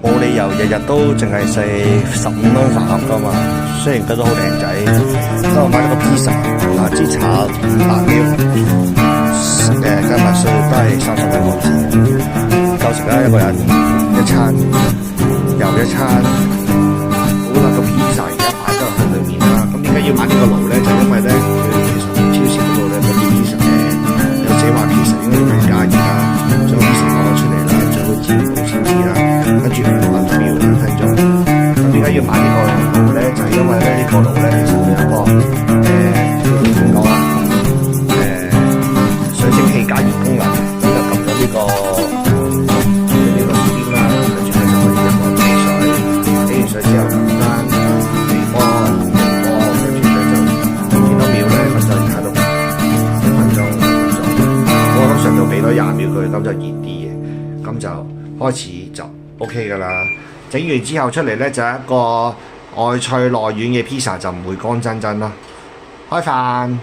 冇理由日日都淨係食15蚊飯盒噶嘛。雖然覺得好靚仔，咁我買咗個 pizza， 資產500秒，今日稅都係30蚊港紙，夠食啦一個人一餐又一餐。好啦，個 pizza 而家擺咗喺裏面啦。咁點解要買呢個爐咧？就因為咧，佢其實超市嗰度咧嗰啲 pizza 有寫話 pizza 應該要加熱啦，將 pizza 攞出嚟啦，最好自然爐先至啦，跟住5分鐘要2分鐘。咁點解要買呢個爐咧？就係因為咧呢個爐咧其實佢有個點講啊？水蒸氣加熱功能，咁就撳咗呢個邊啦，跟住咧就可以入個汽水，起完水之後撳翻微波，跟住咧就幾多秒咧，咁就而家都1分鐘。我通常就俾多20秒佢，咁就熱啲嘅，咁就開始就 OK 噶啦。整完之後出嚟咧就係一個外脆內軟嘅 pizza，就唔會乾真真咯。開飯。